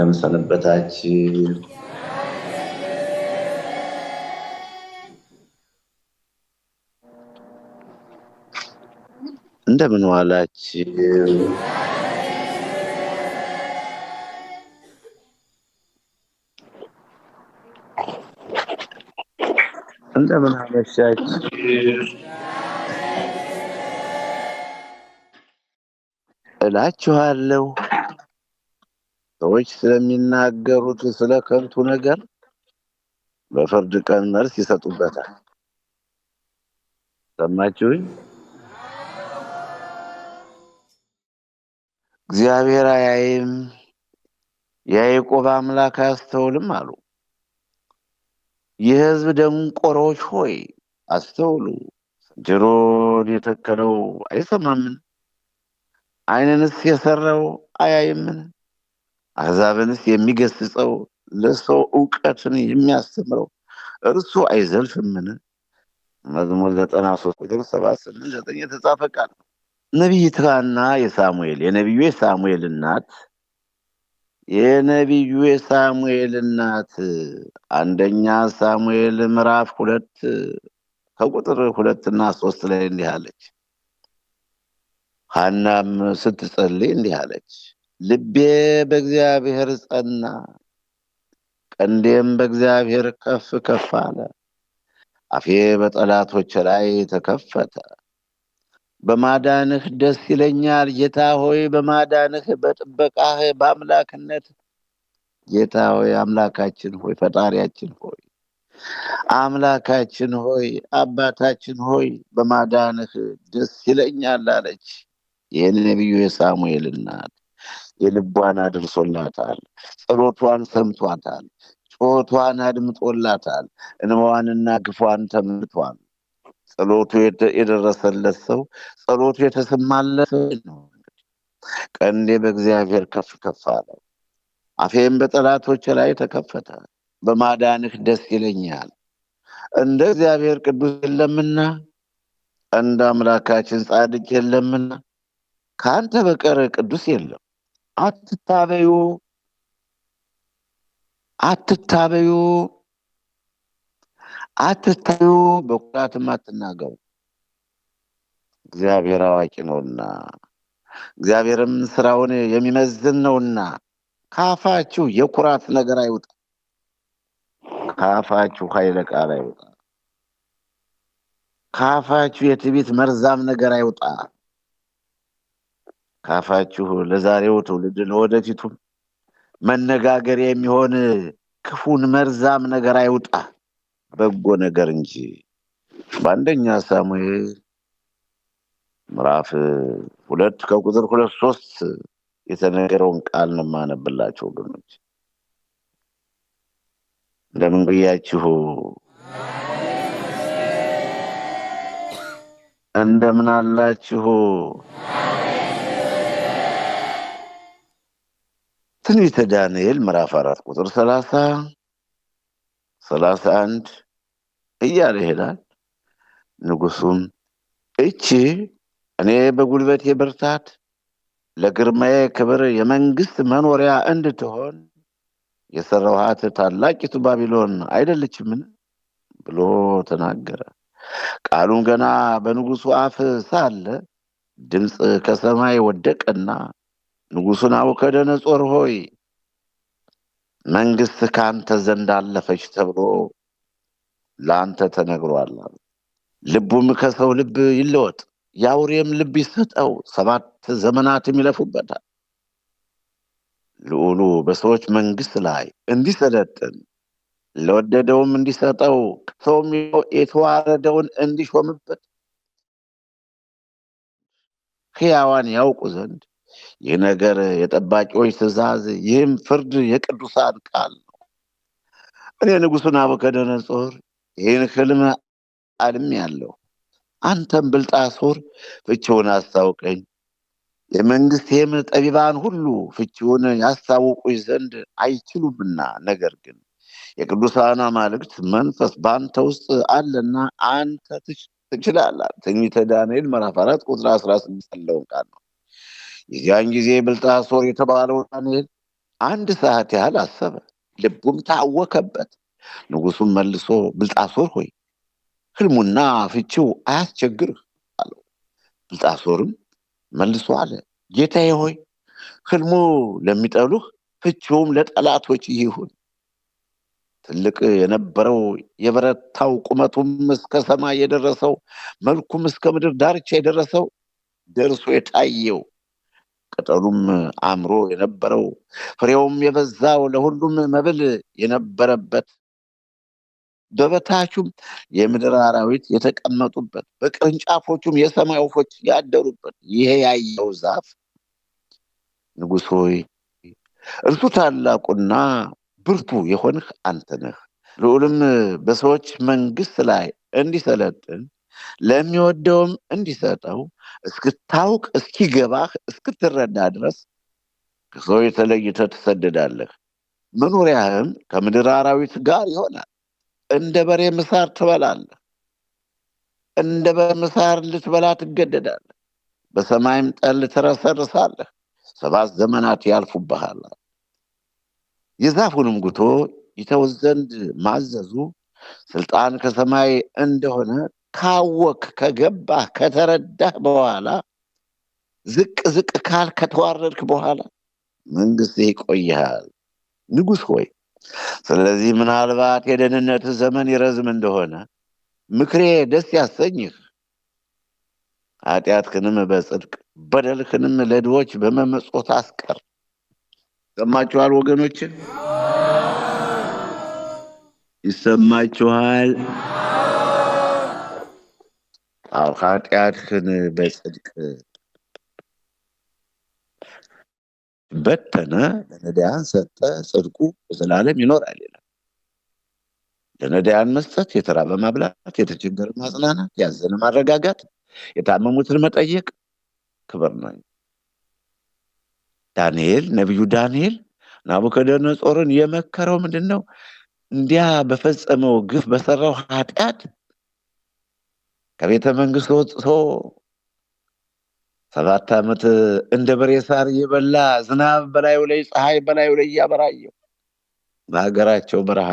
እንደምን ሰነበታችሁ? እንደምን ዋላችሁ? እንደምን አመሻችሁ? እላችኋለሁ ሰዎች ስለሚናገሩት ስለ ከንቱ ነገር በፍርድ ቀን መልስ ይሰጡበታል። ሰማችሁኝ? እግዚአብሔር አያይም፣ የያዕቆብ አምላክ አያስተውልም አሉ። የሕዝብ ደንቆሮች ሆይ አስተውሉ። ጆሮን የተከለው አይሰማምን? ዓይንንስ የሰራው አያይምን? አሕዛብንስ የሚገስጸው ለሰው ዕውቀትን የሚያስተምረው እርሱ አይዘልፍምን? መዝሙር 93 ቁጥር 7-8-9 የተጻፈ ቃል ነው። ነቢይት ሐና የነቢዩ የሳሙኤል እናት አንደኛ ሳሙኤል ምዕራፍ 2 ከቁጥር 2-3 ላይ እንዲህ አለች። ሐናም ስትጸልይ እንዲህ አለች፣ ልቤ በእግዚአብሔር ጸና፣ ቀንዴም በእግዚአብሔር ከፍ ከፍ አለ። አፌ በጠላቶች ላይ ተከፈተ። በማዳንህ ደስ ይለኛል ጌታ ሆይ፣ በማዳንህ በጥበቃህ በአምላክነት ጌታ ሆይ፣ አምላካችን ሆይ፣ ፈጣሪያችን ሆይ፣ አምላካችን ሆይ፣ አባታችን ሆይ፣ በማዳንህ ደስ ይለኛል አለች። ይህን ነቢዩ የሳሙኤል እናት የልቧን አድርሶላታል፣ ጸሎቷን ሰምቷታል፣ ጩኸቷን አድምጦላታል፣ እንባዋንና ግፏን ተመልቷል። ጸሎቱ የደረሰለት ሰው፣ ጸሎቱ የተሰማለት ሰው ነው። ቀንዴ በእግዚአብሔር ከፍ ከፍ አለ፣ አፌም በጠላቶች ላይ ተከፈተ። በማዳንህ ደስ ይለኛል፣ እንደ እግዚአብሔር ቅዱስ የለምና፣ እንደ አምላካችን ጻድቅ የለምና፣ ከአንተ በቀር ቅዱስ የለም። አትታበዩ አትታዩ፣ በኩራትም አትናገሩ። እግዚአብሔር አዋቂ ነውና፣ እግዚአብሔርም ስራውን የሚመዝን ነውና። ካፋችሁ የኩራት ነገር አይውጣ፣ ካፋችሁ ኃይለ ቃል አይውጣ፣ ካፋችሁ የትዕቢት መርዛም ነገር አይውጣ። ካፋችሁ ለዛሬው ትውልድ ለወደፊቱም መነጋገሪያ የሚሆን ክፉን መርዛም ነገር አይውጣ፣ በጎ ነገር እንጂ። በአንደኛ ሳሙኤል ምዕራፍ 2 ከቁጥር 2-3 የተነገረውን ቃል ነው የማነብላችሁ ወገኖች። እንደምን ቆያችሁ? እንደምን አላችሁ? ትንቢተ ዳንኤል ምዕራፍ 4 ቁጥር 30-31 እያለ ይሄዳል። ንጉሱም እቺ እኔ በጉልበቴ ብርታት ለግርማዬ ክብር የመንግስት መኖሪያ እንድትሆን የሰራኋት ታላቂቱ ባቢሎን አይደለችምን ብሎ ተናገረ። ቃሉም ገና በንጉሱ አፍ ሳለ ድምፅ ከሰማይ ወደቀና፣ ንጉሡ ናቡከደነፆር ሆይ መንግስት ከአንተ ዘንድ አለፈች ተብሎ ለአንተ ተነግሯል። ልቡም ከሰው ልብ ይለወጥ፣ የአውሬም ልብ ይሰጠው፣ 7 ዘመናትም ይለፉበታል። ልዑሉ በሰዎች መንግስት ላይ እንዲሰለጥን ለወደደውም እንዲሰጠው፣ ከሰውም የተዋረደውን እንዲሾምበት ሕያዋን ያውቁ ዘንድ ይህ ነገር የጠባቂዎች ትእዛዝ፣ ይህም ፍርድ የቅዱሳን ቃል ነው። እኔ ንጉሡ ናቡከደነፆር ይህን ሕልም አልሜአለሁ። አንተም ብልጣሶር ፍቺውን አስታውቀኝ። የመንግስቴም ጠቢባን ሁሉ ፍቺውን ያስታውቁኝ ዘንድ አይችሉምና፣ ነገር ግን የቅዱሳን አማልክት መንፈስ በአንተ ውስጥ አለና አንተ ትችላለህ። ትንቢተ ዳንኤል ምዕራፍ 4 ቁጥር 16 ያለውን ቃል ነው። የዚያን ጊዜ ብልጣሶር የተባለው ዳንኤል 1 ሰዓት ያህል አሰበ፣ ልቡም ታወከበት። ንጉሡም መልሶ ብልጣሶር ሆይ ሕልሙና ፍቺው አያስቸግርህ አለው። ብልጣሶርም መልሶ አለ፣ ጌታዬ ሆይ ሕልሙ ለሚጠሉህ ፍቺውም ለጠላቶች ይሁን። ትልቅ የነበረው የበረታው ቁመቱም እስከ ሰማይ የደረሰው መልኩም እስከ ምድር ዳርቻ የደረሰው ደርሶ የታየው ቅጠሉም አምሮ የነበረው ፍሬውም የበዛው ለሁሉም መብል የነበረበት በበታቹም የምድር አራዊት የተቀመጡበት በቅርንጫፎቹም የሰማይ ወፎች ያደሩበት ይሄ ያየው ዛፍ ንጉሥ ሆይ እርሱ ታላቁና ብርቱ የሆንህ አንተ ነህ። ልዑልም በሰዎች መንግስት ላይ እንዲሰለጥን ለሚወደውም እንዲሰጠው እስክታውቅ እስኪገባህ እስክትረዳ ድረስ ከሰው የተለይተህ ትሰደዳለህ። መኖሪያህም ከምድር አራዊት ጋር ይሆናል። እንደ በሬ ምሳር ትበላለህ፣ እንደ በሬ ምሳር ልትበላ ትገደዳለህ። በሰማይም ጠል ትረሰርሳለህ። 7 ዘመናት ያልፉብሃል። የዛፉንም ጉቶ ይተው ዘንድ ማዘዙ ስልጣን ከሰማይ እንደሆነ ካወክ ከገባህ ከተረዳህ በኋላ ዝቅ ዝቅ ካል ከተዋረድክ በኋላ መንግስት ይቆይሃል። ንጉሥ ሆይ ስለዚህ ምናልባት የደህንነት ዘመን ይረዝም እንደሆነ ምክሬ ደስ ያሰኝህ። ኃጢአትህንም በጽድቅ በደልህንም ለድሆች በመመጽወት አስቀር። ይሰማችኋል ወገኖች? ይሰማችኋል? አዎ፣ ኃጢአትህን በጽድቅ በተነ፣ ለነዳያን ሰጠ፣ ጽድቁ በዘላለም ይኖራል ይላል። ለነዳያን መስጠት፣ የተራበ ማብላት፣ የተቸገረ ማጽናናት፣ ያዘነ ማረጋጋት፣ የታመሙትን መጠየቅ ክብር ነው። ዳንኤል ነቢዩ ዳንኤል ናቡከደነጾርን የመከረው ምንድን ነው? እንዲያ በፈጸመው ግፍ በሰራው ኃጢአት ከቤተ መንግስት ወጥቶ 7 ዓመት እንደ በሬ ሳር እየበላ ዝናብ በላዩ ላይ ፀሐይ በላዩ ላይ እያበራየው በሀገራቸው በረሃ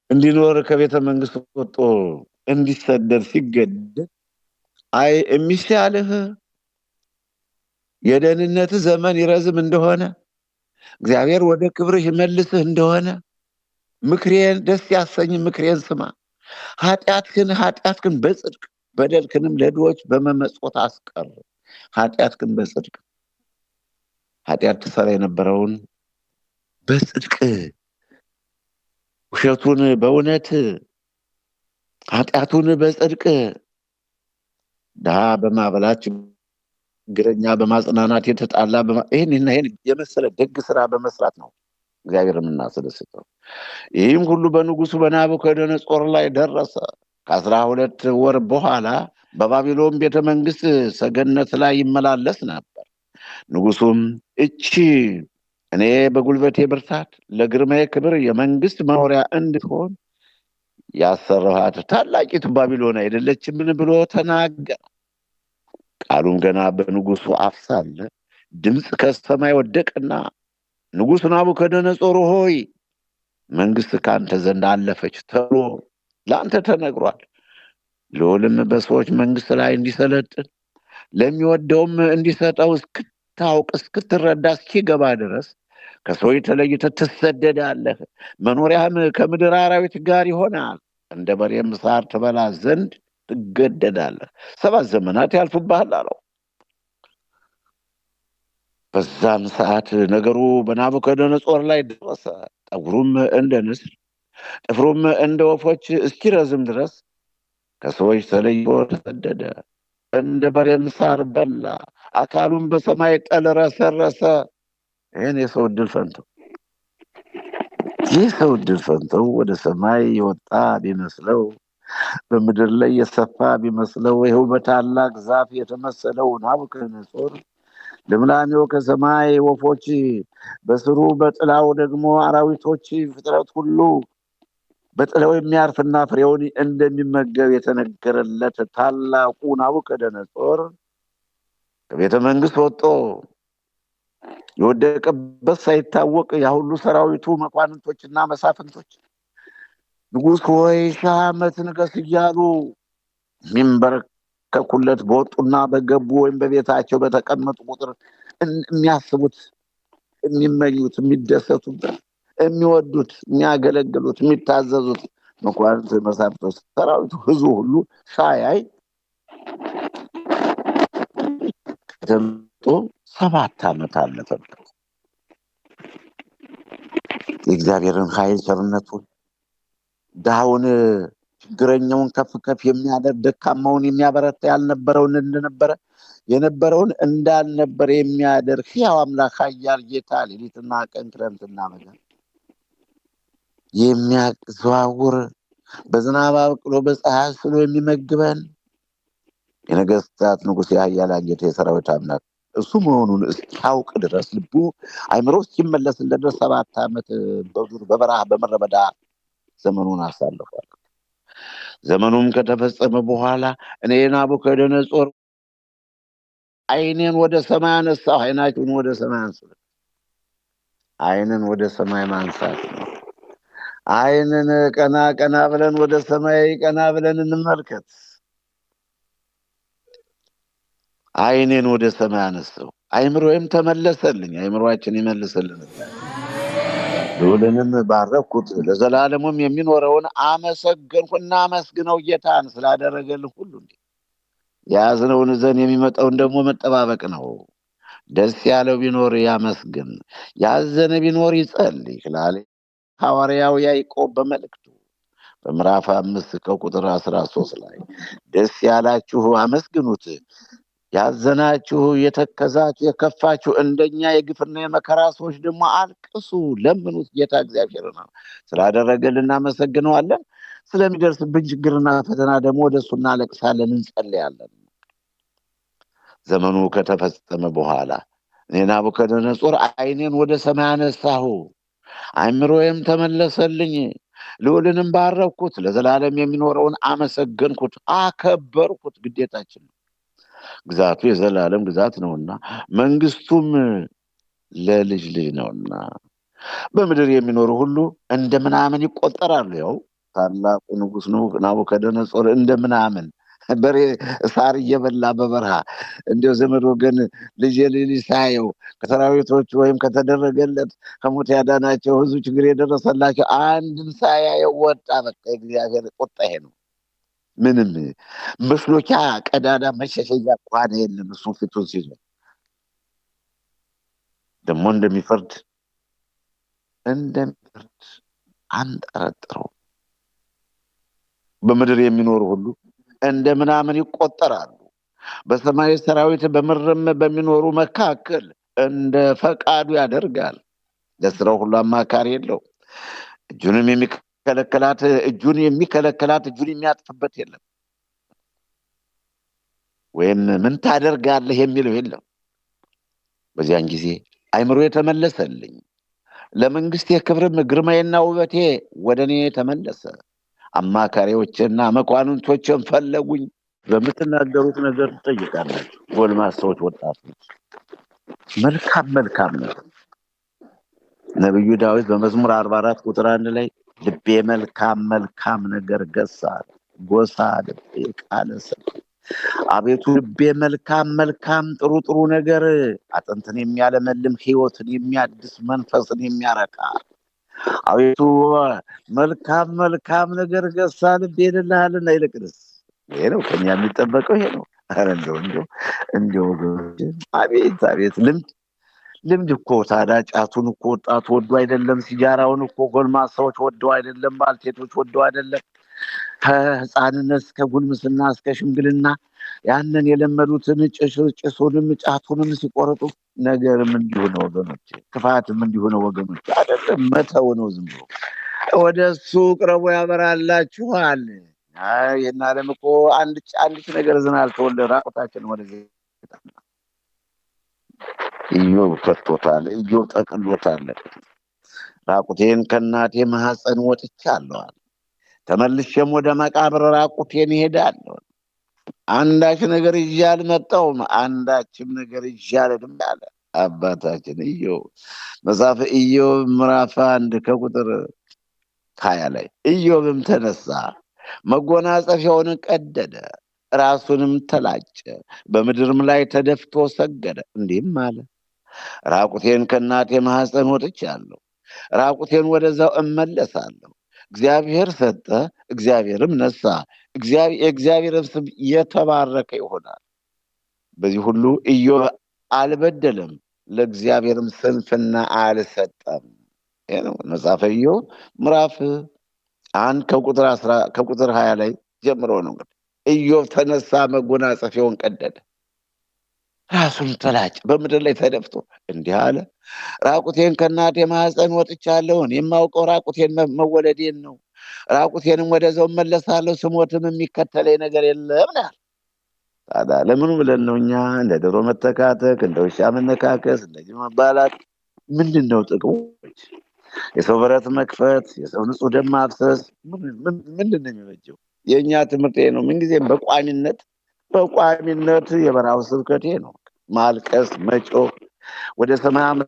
እንዲኖር ከቤተ መንግስት ወጥቶ እንዲሰደድ ሲገደድ አይ የሚሻልህ የደህንነት ዘመን ይረዝም እንደሆነ እግዚአብሔር ወደ ክብርህ ይመልስህ እንደሆነ ምክሬን ደስ ያሰኝ ምክሬን ስማ። ኃጢአትህን በጽድቅ በደልህንም ለድሆች በመመጽወት አስቀር። ኃጢአትህን በጽድቅ ኃጢአት ትሰራ የነበረውን በጽድቅ ውሸቱን በእውነት ኃጢአቱን በጽድቅ ድሃ በማበላት ችግረኛ በማጽናናት የተጣላ ይህን የመሰለ ደግ ስራ በመስራት ነው እግዚአብሔር የምናስደስተው። ይህም ሁሉ በንጉሱ በናቡከደነጾር ላይ ደረሰ። ከ12 ወር በኋላ በባቢሎን ቤተ መንግስት ሰገነት ላይ ይመላለስ ነበር። ንጉሱም እቺ እኔ በጉልበቴ ብርታት ለግርማዬ ክብር የመንግስት መኖሪያ እንድትሆን ያሰራኋት ታላቂቱ ባቢሎን አይደለችምን ብሎ ተናገረ። ቃሉም ገና በንጉሱ አፍ ሳለ ድምፅ ከሰማይ ወደቀና ንጉሥ ናቡከደነጾር ሆይ መንግስት ከአንተ ዘንድ አለፈች ተብሎ ለአንተ ተነግሯል። ልዑልም በሰዎች መንግስት ላይ እንዲሰለጥን ለሚወደውም እንዲሰጠው እስክታውቅ እስክትረዳ እስኪገባ ድረስ ከሰዎች ተለይተህ ትሰደዳለህ። መኖሪያህም ከምድር አራዊት ጋር ይሆናል። እንደ በሬም ሳር ትበላ ዘንድ ትገደዳለህ። 7 ዘመናት ያልፉብሃል አለው። በዛም ሰዓት ነገሩ በናቡከደነጾር ላይ ደረሰ። ጠጉሩም እንደ ንስር ጥፍሩም እንደ ወፎች እስኪረዝም ድረስ ከሰዎች ተለይቶ ተሰደደ። እንደ በሬም ሳር በላ፣ አካሉም በሰማይ ጠል ረሰረሰ። ይህን የሰው ዕድል ፈንታው ይህ ሰው ዕድል ፈንታው ወደ ሰማይ የወጣ ቢመስለው በምድር ላይ የሰፋ ቢመስለው ይኸው በታላቅ ዛፍ የተመሰለው ናቡከደነጾር ልምላሜው ከሰማይ ወፎች በስሩ በጥላው ደግሞ አራዊቶች ፍጥረት ሁሉ በጥላው የሚያርፍና ፍሬውን እንደሚመገብ የተነገረለት ታላቁ ናቡከደነጾር ከቤተ መንግስት ወጥቶ የወደቀበት ሳይታወቅ ያ ሁሉ ሰራዊቱ መኳንንቶችና መሳፍንቶች ንጉሥ ሆይ ሺህ ዓመት ንገስ እያሉ የሚንበረከኩለት በወጡና በገቡ ወይም በቤታቸው በተቀመጡ ቁጥር የሚያስቡት፣ የሚመኙት፣ የሚደሰቱበት፣ የሚወዱት፣ የሚያገለግሉት፣ የሚታዘዙት መኳንንት፣ መሳፍንቶች፣ ሰራዊቱ፣ ህዝቡ ሁሉ ሳያይ ተመቶ 7 ዓመት አለፈበት። የእግዚአብሔርን ኃይል ቸርነቱን፣ ድሃውን ችግረኛውን ከፍ ከፍ የሚያደርግ ደካማውን የሚያበረታ ያልነበረውን እንደነበረ የነበረውን እንዳልነበረ የሚያደርግ ሕያው አምላክ ኃያል ጌታ ሌሊትና ቀን ክረምትና በጋ የሚያዘዋውር በዝናብ አብቅሎ በፀሐይ አስሎ የሚመግበን የነገስታት ንጉሥ የኃያላን ጌታ የሰራዊት አምላክ እሱ መሆኑን እስኪያውቅ ድረስ ልቡ አይምሮ እስኪመለስለት ድረስ 7 ዓመት በዱር በበረሃ በምድረ በዳ ዘመኑን አሳልፏል። ዘመኑም ከተፈጸመ በኋላ እኔ ናቡከደነፆር ዓይኔን ወደ ሰማይ አነሳሁ። ዓይናችሁን ወደ ሰማይ አንሱ። ዓይንን ወደ ሰማይ ማንሳት ነው። ዓይንን ቀና ቀና ብለን ወደ ሰማይ ቀና ብለን እንመልከት። ዓይኔን ወደ ሰማይ አነሳሁ፣ አይምሮዬም ተመለሰልኝ። አይምሮአችን ይመልስልን። ልዑልንም ባረኩት፣ ለዘላለሙም የሚኖረውን አመሰገንኩና አመስግነው ጌታን ስላደረገልን ሁሉ። የያዝነውን ይዘን የሚመጣውን ደግሞ መጠባበቅ ነው። ደስ ያለው ቢኖር ያመስግን፣ ያዘነ ቢኖር ይጸልይ ይላል ሐዋርያው ያዕቆብ በመልእክቱ በምዕራፍ 5 ከቁጥር 13 ላይ ደስ ያላችሁ አመስግኑት፣ ያዘናችሁ፣ የተከዛችሁ፣ የከፋችሁ እንደኛ የግፍና የመከራ ሰዎች ደግሞ አልቅሱ፣ ለምኑት። ጌታ እግዚአብሔር ነው ስላደረገልን እናመሰግነዋለን። ስለሚደርስብን ችግርና ፈተና ደግሞ ወደሱ እናለቅሳለን፣ እንጸልያለን። ዘመኑ ከተፈጸመ በኋላ እኔ ናቡከደነፆር ዓይኔን ወደ ሰማይ አነሳሁ፣ አይምሮዬም ተመለሰልኝ፣ ልዑልንም ባረኩት፣ ለዘላለም የሚኖረውን አመሰገንኩት፣ አከበርኩት። ግዴታችን ነው። ግዛቱ የዘላለም ግዛት ነውና መንግስቱም ለልጅ ልጅ ነውና በምድር የሚኖሩ ሁሉ እንደምናምን ይቆጠራሉ። ያው ታላቁ ንጉሥ ናቡከደነፆር እንደምናምን በሬ ሳር እየበላ በበረሃ እንዲያው ዘመድ ወገን ልጅ ሳየው ከሰራዊቶች ወይም ከተደረገለት ከሞት ያዳናቸው ህዝብ ችግር የደረሰላቸው አንድም ሳያየው ወጣ። በቃ እግዚአብሔር ቁጣ ይሄ ነው። ምንም መስሎኪያ ቀዳዳ መሸሸያ እንኳን የለም። እሱ ፊቱን ሲዞ ደግሞ እንደሚፈርድ አንጠረጥረው። በምድር የሚኖሩ ሁሉ እንደምናምን ይቆጠራሉ። በሰማይ ሰራዊት በምድርም በሚኖሩ መካከል እንደ ፈቃዱ ያደርጋል። ለስራው ሁሉ አማካሪ የለው። እጁን የሚከለከላት እጁን የሚያጥፍበት የለም። ወይም ምን ታደርጋለህ የሚለው የለም። በዚያን ጊዜ አይምሮ የተመለሰልኝ፣ ለመንግስት የክብርም ግርማዬና ውበቴ ወደ እኔ ተመለሰ። አማካሪዎችና መኳንንቶችን ፈለጉኝ። በምትናገሩት ነገር ትጠይቃላችሁ። ጎልማሶች፣ ወጣቶች መልካም ነው። ነብዩ ዳዊት በመዝሙር 44 ቁጥር 1 ላይ ልቤ መልካም ነገር ገሳ ጎሳ ልቤ ቃል ሰጥ። አቤቱ ልቤ መልካም ጥሩ ነገር አጥንትን የሚያለመልም ሕይወትን የሚያድስ መንፈስን የሚያረካ አቤቱ መልካም ነገር ገሳ ልቤ ይልልሃልና ይልቅስ። ይሄ ነው ከኛ የሚጠበቀው፣ ይሄ ነው። ኧረ እንደው አቤት ልምድ እኮ ታዲያ ጫቱን እኮ ወጣቱ ወዶ አይደለም፣ ሲጃራውን እኮ ጎልማሳዎች ወደው አይደለም፣ ባልቴቶች ወደው አይደለም። ከህፃንነት እስከ ጉልምስና እስከ ሽምግልና ያንን የለመዱትን ጭሱንም ጫቱንም ሲቆርጡ ነገርም እንዲሁ ነው ወገኖች፣ ክፋትም እንዲሁ ነው ወገኖች። አይደለም መተው ነው፣ ዝም ብሎ ወደ እሱ ቅረቡ ያበራላችኋል። ይህን ዓለም እኮ አንዲት ነገር ዝናል ተወልደ ራቁታችን ወደዚህ ኢዮብ ከቶታል፣ ኢዮብ ጠቅሎታል። ራቁቴን ከእናቴ ማህፀን ወጥቻለሁ፣ ተመልሼም ወደ መቃብር ራቁቴን እሄዳለሁ። አንዳች ነገር ይዤ አልመጣሁም፣ አንዳችም ነገር ይዤ አልሄድም አለ። አባታችን ኢዮብ መጽሐፈ ኢዮብ ምዕራፍ 1 ከቁጥር 20 ላይ ኢዮብም ተነሳ፣ መጎናጸፊያውን ቀደደ፣ ራሱንም ተላጨ፣ በምድርም ላይ ተደፍቶ ሰገደ፣ እንዲህም አለ፣ ራቁቴን ከእናቴ ማኅፀን ወጥቻለሁ፣ ራቁቴን ወደዛው እመለሳለሁ። እግዚአብሔር ሰጠ፣ እግዚአብሔርም ነሳ፣ የእግዚአብሔርም ስም የተባረከ ይሆናል። በዚህ ሁሉ ኢዮብ አልበደለም፣ ለእግዚአብሔርም ስንፍና አልሰጠም። ይሄ ነው መጽሐፈ ኢዮብ ምዕራፍ 1 ከቁጥር 20 ላይ ጀምሮ ነው። ኢዮብ ተነሳ፣ መጎናጸፊያውን ቀደደ፣ ራሱን ተላጨ፣ በምድር ላይ ተደፍቶ እንዲህ አለ፣ ራቁቴን ከእናቴ ማኅፀን ወጥቻለሁ። የማውቀው ራቁቴን መወለዴን ነው። ራቁቴንም ወደዛው እመለሳለሁ፣ ስሞትም የሚከተለኝ ነገር የለም ነው። ታዲያ ለምኑ ብለን ነው እኛ እንደ ዶሮ መተካተክ፣ እንደ ውሻ መነካከስ፣ እንደዚህ መባላት? ምንድን ነው ጥቅሙ? የሰው በረት መክፈት፣ የሰው ንጹህ ደም ማፍሰስ ምንድን ነው የሚበጀው? የእኛ ትምህርት ነው። ምንጊዜም በቋሚነት የበረሃው ስብከቴ ነው። ማልቀስ፣ መጮህ፣ ወደ ሰማይ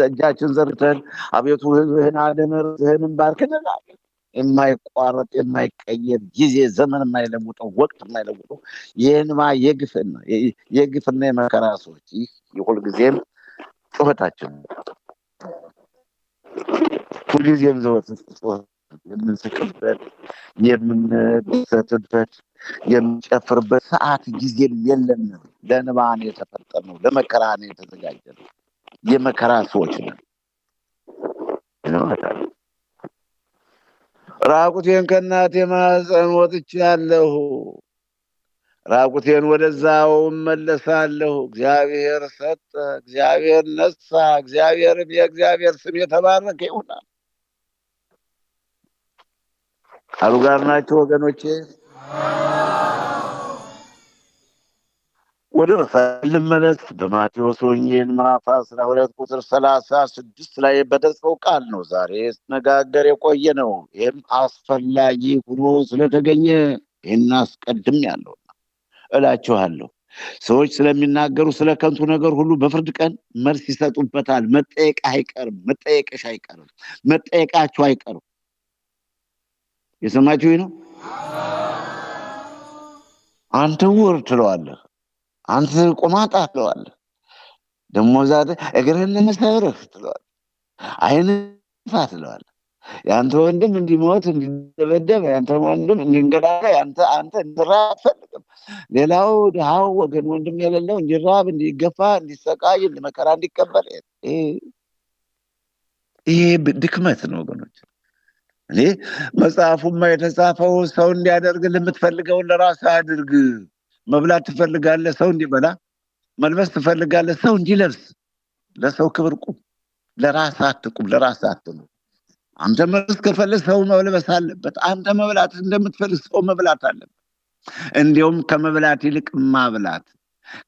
እጃችን ዘርተን አቤቱ ሕዝብህን አድምር፣ ሕዝብህንም ባርክ እንላለን። የማይቋረጥ የማይቀየር ጊዜ ዘመን የማይለውጠው ወቅት የማይለውጠው የእንባ የግፍና የመከራ ሰዎች ይህ የሁልጊዜም ጩኸታችን ሁልጊዜም ዘወትር የምንስቅበት የምንደሰትበት የምንጨፍርበት ሰዓት ጊዜም የለንም። ለእንባ ነው የተፈጠርነው፣ ለመከራ ነው የተዘጋጀነው። የመከራ ሰዎች ነን። ራቁቴን ከእናቴ ማኅፀን ወጥቻለሁ፣ ራቁቴን ወደዛው እመለሳለሁ። እግዚአብሔር ሰጠ፣ እግዚአብሔር ነሳ፣ እግዚአብሔርም የእግዚአብሔር ስም የተባረከ ይሆናል። ቃሉ ጋር ናቸው ወገኖቼ። ወደ ልመለስ። በማቴዎስ ወንጌል ምዕራፍ 12 ቁጥር 36 ላይ በተጻፈው ቃል ነው ዛሬ ስነጋገር የቆየ ነው። ይህም አስፈላጊ ሆኖ ስለተገኘ ይህን አስቀድም ያለው እላችኋለሁ። ሰዎች ስለሚናገሩ ስለ ከንቱ ነገር ሁሉ በፍርድ ቀን መልስ ይሰጡበታል። መጠየቅ አይቀርም፣ መጠየቅሽ አይቀርም፣ መጠየቃችሁ አይቀርም። የሰማችሁ ነው። አንተ ውር ትለዋለህ፣ አንተ ቆማጣ ትለዋለህ፣ ደግሞ ዛሬ እግርህን ለመሰብርህ ትለዋለህ፣ ዓይንህን ጥፋ ትለዋለህ። የአንተ ወንድም እንዲሞት እንዲደበደብ፣ የአንተ ወንድም እንዲንገላታ፣ አንተ እንዲራብ አትፈልግም። ሌላው ድሃው ወገን ወንድም የሌለው እንዲራብ፣ እንዲገፋ፣ እንዲሰቃይ፣ መከራ እንዲቀበል። ይሄ ድክመት ነው ወገኖች። እኔ መጽሐፉማ የተጻፈው ሰው እንዲያደርግ የምትፈልገውን ለራስህ አድርግ። መብላት ትፈልጋለህ፣ ሰው እንዲበላ። መልበስ ትፈልጋለህ፣ ሰው እንዲለብስ። ለሰው ክብር ቁም፣ ለራስህ አትቁም፣ ለራስህ አትኑር። አንተ መልበስ ከፈለግ ሰው መልበስ አለበት። አንተ መብላት እንደምትፈልግ ሰው መብላት አለበት። እንዲያውም ከመብላት ይልቅ ማብላት፣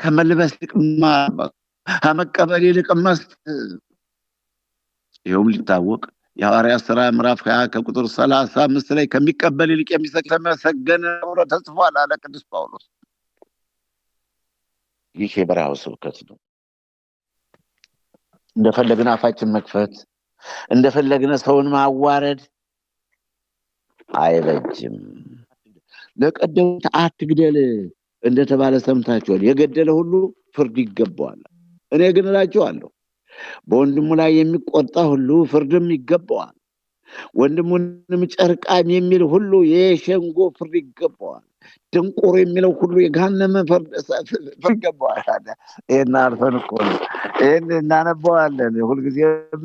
ከመልበስ ይልቅ ማልበስ፣ ከመቀበል ይልቅ መስጠት። ይኸውም ሊታወቅ የሐዋርያት ሥራ ምዕራፍ 20 ከቁጥር 35 ላይ ከሚቀበል ይልቅ የሚሰጥ የተመሰገነ ተብሎ ተጽፏል አለ ቅዱስ ጳውሎስ። ይህ የበረሃው ስብከት ነው። እንደፈለግን አፋችን መክፈት፣ እንደፈለግን ሰውን ማዋረድ አይበጅም። ለቀደሙት አትግደል እንደተባለ ሰምታችኋል። የገደለ ሁሉ ፍርድ ይገባዋል። እኔ ግን እላችኋለሁ በወንድሙ ላይ የሚቆጣ ሁሉ ፍርድም ይገባዋል። ወንድሙንም ጨርቃም የሚል ሁሉ የሸንጎ ፍርድ ይገባዋል። ድንቁር የሚለው ሁሉ የገሃነመ ፍርድ ይገባዋል። ይህን አልፈን እኮ ነው ይህን እናነበዋለን። ሁልጊዜም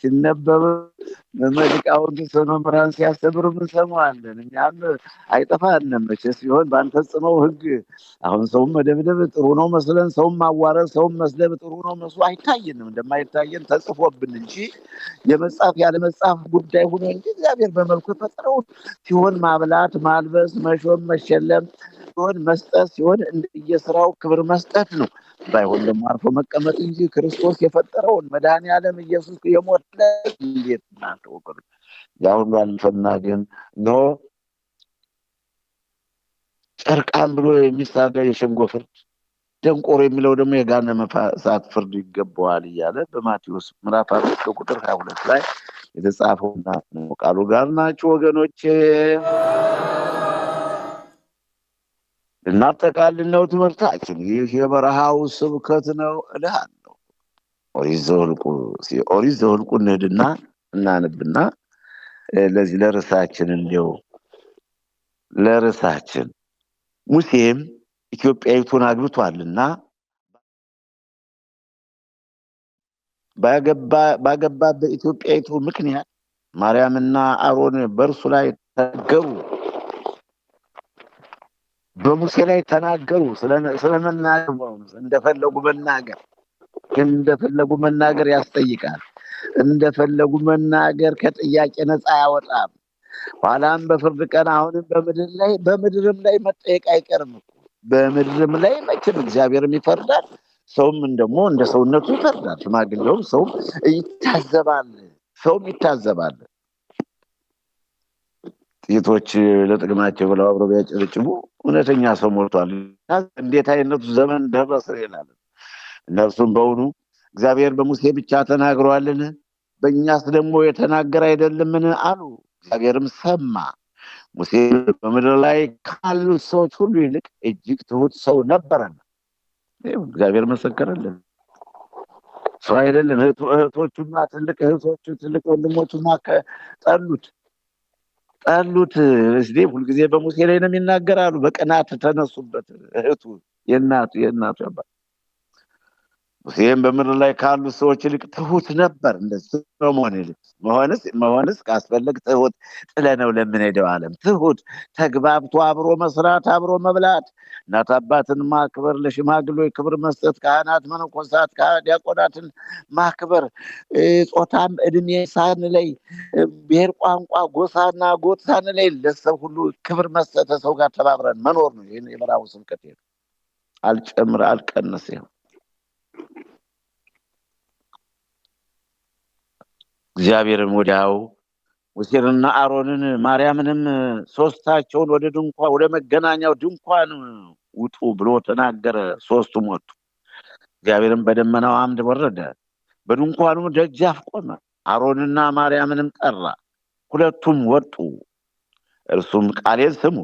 ሲነበብ ሊቃውንቱ መምህራን ሲያስተምሩ እንሰማዋለን። እኛም አይጠፋንም መቼስ ሲሆን ባንፈጽመው ሕግ አሁን ሰውም መደብደብ ጥሩ ነው መስለን፣ ሰውም ማዋረድ፣ ሰውም መስደብ ጥሩ ነው መስሎ አይታየንም። እንደማይታየን ተጽፎብን እንጂ የመጻፍ ያለ መጻፍ ጉዳይ ሆኖ እንጂ እግዚአብሔር በመልኩ የፈጠረው ሲሆን ማብላት፣ ማልበስ፣ መሾም፣ መሸለም ሲሆን መስጠት ሲሆን እንደየስራው ክብር መስጠት ነው። ባይሆን ደግሞ አርፎ መቀመጥ እንጂ ክርስቶስ የፈጠረውን መድኃኔዓለም ኢየሱስ የሞተለት እንዴት እናንተ ወገኖች ያ ሁሉ አልፈና ግን ኖ ጨርቃም ብሎ የሚሳጋ የሸንጎ ፍርድ ደንቆሮ የሚለው ደግሞ የገሃነመ እሳት ፍርድ ይገባዋል እያለ በማቴዎስ ምዕራፍ 5 ቁጥር 22 ላይ የተጻፈውና ቃሉ ጋር ናችሁ ወገኖቼ። እናጠቃልል ነው ትምህርታችን። ይህ የበረሃው ስብከት ነው እልሃለሁ። ኦሪት ዘኍልቍ እንሂድና እናንብና ለዚህ ለርዕሳችን እንዲያው ለርዕሳችን ሙሴም ኢትዮጵያዊቱን አግብቷልና ባገባ በኢትዮጵያዊቱ ምክንያት ማርያምና አሮን በእርሱ ላይ ተናገሩ፣ በሙሴ ላይ ተናገሩ። ስለመናገር እንደፈለጉ መናገር ያስጠይቃል። እንደፈለጉ መናገር ከጥያቄ ነፃ አያወጣም። ኋላም በፍርድ ቀን አሁንም በምድርም ላይ መጠየቅ አይቀርም። በምድርም ላይ መቼም እግዚአብሔርም ይፈርዳል፣ ሰውም ደግሞ እንደ ሰውነቱ ይፈርዳል። ሽማግሌውም ሰውም ይታዘባል። ጥቂቶች ለጥቅማቸው ብለው አብረው ቢያጨበጭቡ እውነተኛ ሰው ሞልቷል። እንዴት አይነቱ ዘመን ደረሰ ይላል። እነርሱም በውኑ እግዚአብሔር በሙሴ ብቻ ተናግሯልን? በእኛስ ደግሞ የተናገረ አይደለምን አሉ። እግዚአብሔርም ሰማ። ሙሴ በምድር ላይ ካሉት ሰዎች ሁሉ ይልቅ እጅግ ትሁት ሰው ነበረና። እግዚአብሔር መሰከረልን። ሰው አይደለም። እህቶቹና ትልቅ እህቶቹ ትልቅ ወንድሞቹና ጠሉት። እስቲ ሁልጊዜ በሙሴ ላይ ነው የሚናገራሉ። በቅናት ተነሱበት። እህቱ የእናቱ አባት ሙሴም በምድር ላይ ካሉ ሰዎች ይልቅ ትሁት ነበር። እንደዚህ ነው መሆንስ ካስፈለግ ትሁት ጥለነው ለምንሄደው ዓለም ትሁት ተግባብቶ አብሮ መስራት፣ አብሮ መብላት፣ እናት አባትን ማክበር፣ ለሽማግሌዎች ክብር መስጠት፣ ካህናት፣ መነኮሳት፣ ዲያቆናትን ማክበር፣ ጾታም እድሜ ሳንለይ፣ ብሔር፣ ቋንቋ፣ ጎሳና ጎጥ ሳንለይ ለሰው ሁሉ ክብር መስጠት፣ ሰው ጋር ተባብረን መኖር ነው። ይሄን የበረሃው ስብከት ነው። አልጨምር አልቀነስ። እግዚአብሔርም ወዲያው ሙሴንና አሮንን ማርያምንም ሶስታቸውን ወደ መገናኛው ድንኳን ውጡ ብሎ ተናገረ። ሶስቱም ወጡ። እግዚአብሔርም በደመናው አምድ ወረደ፣ በድንኳኑ ደጃፍ ቆመ። አሮንና ማርያምንም ጠራ፣ ሁለቱም ወጡ። እርሱም ቃሌን ስሙ፣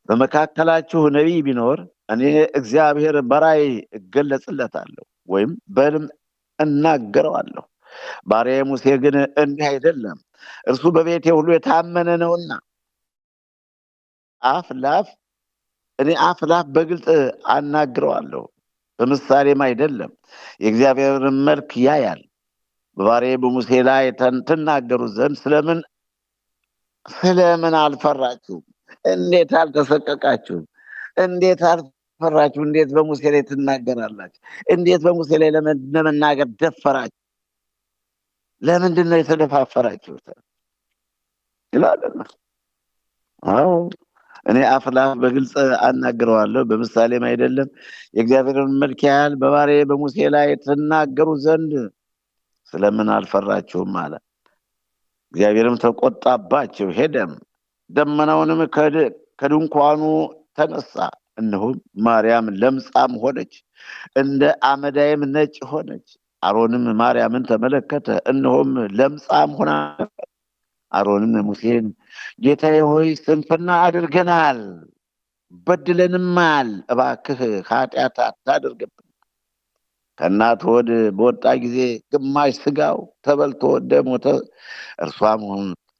በመካከላችሁ ነቢይ ቢኖር እኔ እግዚአብሔር በራእይ እገለጽለታለሁ ወይም በሕልም እናገረዋለሁ። ባሪያዬ ሙሴ ግን እንዲህ አይደለም። እርሱ በቤቴ ሁሉ የታመነ ነውና አፍ ላፍ በግልጥ አናግረዋለሁ፣ በምሳሌም አይደለም። የእግዚአብሔርን መልክ ያያል። በባሪያዬ በሙሴ ላይ ትናገሩ ዘንድ ስለምን አልፈራችሁም? እንዴት አልተሰቀቃችሁም? እንዴት አልፈራችሁ? እንዴት በሙሴ ላይ ትናገራላችሁ? እንዴት በሙሴ ላይ ለመናገር ደፈራችሁ? ለምንድን ነው የተደፋፈራችሁት? ይላልና አዎ እኔ አፍ ላፍ በግልጽ አናግረዋለሁ፣ በምሳሌም አይደለም። የእግዚአብሔርን መልክ ያህል በባሪያዬ በሙሴ ላይ ትናገሩ ዘንድ ስለምን አልፈራችሁም አለ። እግዚአብሔርም ተቆጣባቸው፣ ሄደም ደመናውንም ከድንኳኑ ተነሳ። እነሆም ማርያም ለምጻም ሆነች፣ እንደ አመዳይም ነጭ ሆነች። አሮንም ማርያምን ተመለከተ፣ እነሆም ለምጻም ሆና። አሮንም ሙሴን ጌታዬ ሆይ ስንፍና አድርገናል በድለንማል፣ እባክህ ኃጢአት አታድርግብን። ከእናት ሆድ በወጣ ጊዜ ግማሽ ስጋው ተበልቶ እንደሞተ እርሷም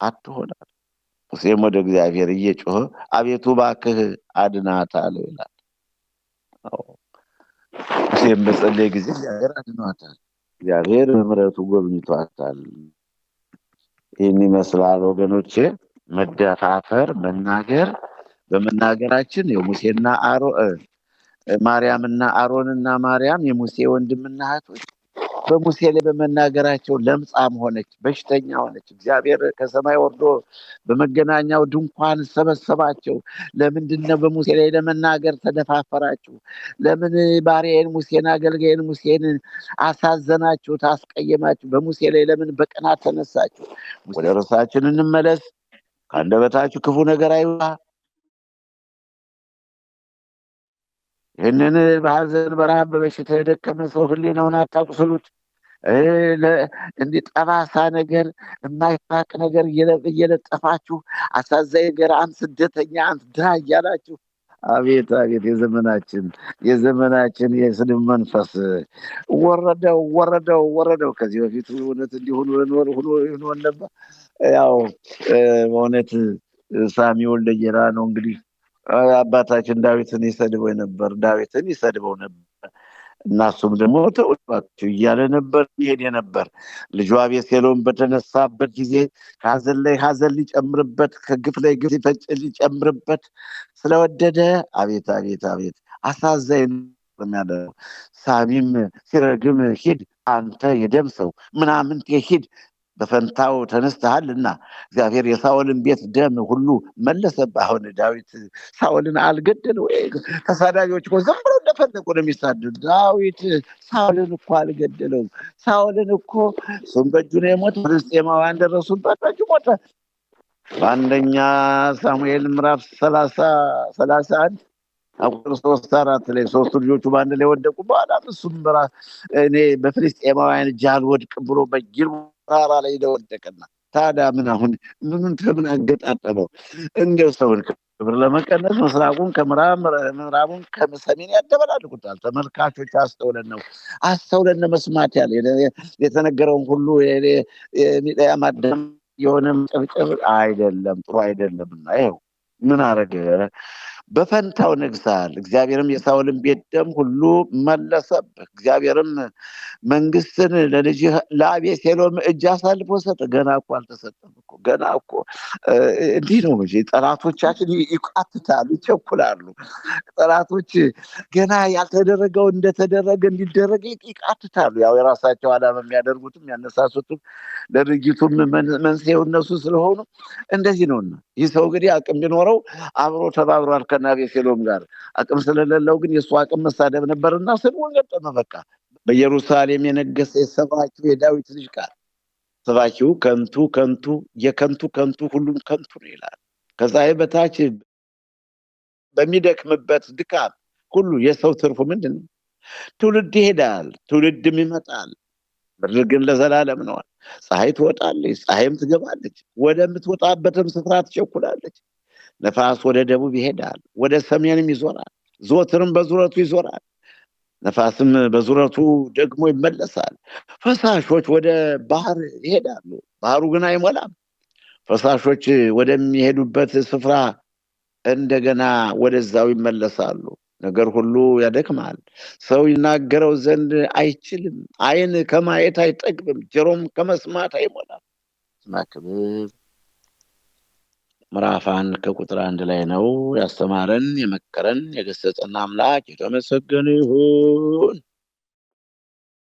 አትሆናል። ሙሴም ወደ እግዚአብሔር እየጮኸ አቤቱ እባክህ አድናት አለው ይላል። ሙሴም በጸለየ ጊዜ እግዚአብሔር አድኗታል። እግዚአብሔር ምሕረቱ ጎብኝቷታል። ይህን ይመስላል ወገኖቼ። መደፋፈር መናገር በመናገራችን የሙሴና ማርያምና አሮንና ማርያም የሙሴ ወንድምና እህቶች በሙሴ ላይ በመናገራቸው ለምጻም ሆነች፣ በሽተኛ ሆነች። እግዚአብሔር ከሰማይ ወርዶ በመገናኛው ድንኳን ሰበሰባቸው። ለምንድነው በሙሴ ላይ ለመናገር ተደፋፈራችሁ? ለምን ባሪያዬን ሙሴን አገልጋይን ሙሴን አሳዘናችሁት? አስቀየማችሁ? በሙሴ ላይ ለምን በቅናት ተነሳችሁ? ወደ ርዕሳችን እንመለስ። ከአንደበታችሁ ክፉ ነገር አይውጣ። ይህንን በሐዘን በረሃብ በበሽታ የደከመ ሰው ህሊናውን አታቁስሉት። እንዲህ ጠባሳ ነገር የማይፋቅ ነገር እየለጠፋችሁ አሳዛኝ ነገር አንድ ስደተኛ አንድ ድሃ እያላችሁ አቤት አቤት! የዘመናችን የስድብ መንፈስ ወረደው። ከዚህ በፊት እውነት እንዲሆኑ ሆኖ ይሆን ነበር። ያው በእውነት ሳሚ ወልደ ጌራ ነው እንግዲህ አባታችን ዳዊትን ይሰድበው ነበር። እናሱም ደግሞ ተውባችሁ እያለ ነበር ይሄድ ነበር። ልጇ አቤሴሎም በተነሳበት ጊዜ ከሀዘን ላይ ሀዘን ሊጨምርበት፣ ከግፍ ላይ ግፍ ሊጨምርበት ስለወደደ አቤት አቤት አቤት! አሳዛኝ የሚያደርገው ሳሚም ሲረግም ሂድ አንተ የደም ሰው ምናምን ሂድ በፈንታው ተነስተሃልና እግዚአብሔር የሳኦልን ቤት ደም ሁሉ መለሰብህ። አሁን ዳዊት ሳኦልን አልገደለው። ተሳዳቢዎች እኮ ዝም ብሎ እንደፈለጉ ነው የሚሳደዱ። ዳዊት ሳኦልን እኮ አልገደለውም። ሳኦልን እኮ እሱም በእጁ ነው የሞተ። ፍልስጤማውያን ደረሱበት፣ በእጁ ሞተ። በአንደኛ ሳሙኤል ምዕራፍ 31 ቁጥር 3-4 ላይ ሶስቱ ልጆቹ በአንድ ላይ ወደቁ። በኋላ እሱም እኔ በፍልስጤማውያን እጅ አልወድቅም ብሎ በጊልቦዓ ተራራ ላይ ወደቀና ታዲያ ምን አሁን ምን አገጣጠመው? እንደው ሰውን ክብር ለመቀነስ ምስራቁን ከምዕራቡን ከሰሜን ያደበላልቁታል። ተመልካቾች አስተውለን መስማት ያለ የተነገረውን ሁሉ ማዳም የሆነ ጨብጨብ አይደለም፣ ጥሩ አይደለምና ይኸው ምን አረገ? በፈንታው ነግሰሃል። እግዚአብሔርም የሳኦልን ቤት ደም ሁሉ መለሰብህ። እግዚአብሔርም መንግስትን ለልጅህ ለአቤሴሎም እጅ አሳልፎ ሰጠ። ገና እኮ አልተሰጠም እኮ ገና እኮ እንዲህ ነው እንጂ ጠላቶቻችን ይቃትታሉ፣ ይቸኩላሉ። ጠላቶች ገና ያልተደረገው እንደተደረገ እንዲደረግ ይቃትታሉ። ያው የራሳቸው ዓላማ የሚያደርጉትም ያነሳሱትም ለድርጊቱም መንስኤው እነሱ ስለሆኑ እንደዚህ ነውና ይህ ሰው እንግዲህ አቅም ቢኖረው አብሮ ተባብሯል ከነ አቤሴሎም ጋር። አቅም ስለሌለው ግን የእሱ አቅም መሳደብ ነበርና ስድቡን ገጠመ። በቃ በኢየሩሳሌም የነገሰ የሰባኪው የዳዊት ልጅ ቃል ሰባኪው ከንቱ የከንቱ ሁሉም ከንቱ ነው ይላል። ከፀሐይ በታች በሚደክምበት ድካም ሁሉ የሰው ትርፉ ምንድን ነው? ትውልድ ይሄዳል፣ ትውልድም ይመጣል፣ ምድር ግን ለዘላለም ነዋል። ፀሐይ ትወጣለች፣ ፀሐይም ትገባለች፣ ወደምትወጣበትም ስፍራ ትቸኩላለች። ነፋስ ወደ ደቡብ ይሄዳል፣ ወደ ሰሜንም ይዞራል፣ ዘወትርም በዙረቱ ይዞራል። ነፋስም በዙረቱ ደግሞ ይመለሳል። ፈሳሾች ወደ ባህር ይሄዳሉ፣ ባህሩ ግን አይሞላም። ፈሳሾች ወደሚሄዱበት ስፍራ እንደገና ወደዛው ይመለሳሉ። ነገር ሁሉ ያደክማል፣ ሰው ይናገረው ዘንድ አይችልም። ዓይን ከማየት አይጠግብም፣ ጆሮም ከመስማት አይሞላም። ክብር ምዕራፍ 1 ከቁጥር 1 ላይ ነው። ያስተማረን የመከረን የገሰጸን አምላክ የተመሰገነ ይሁን።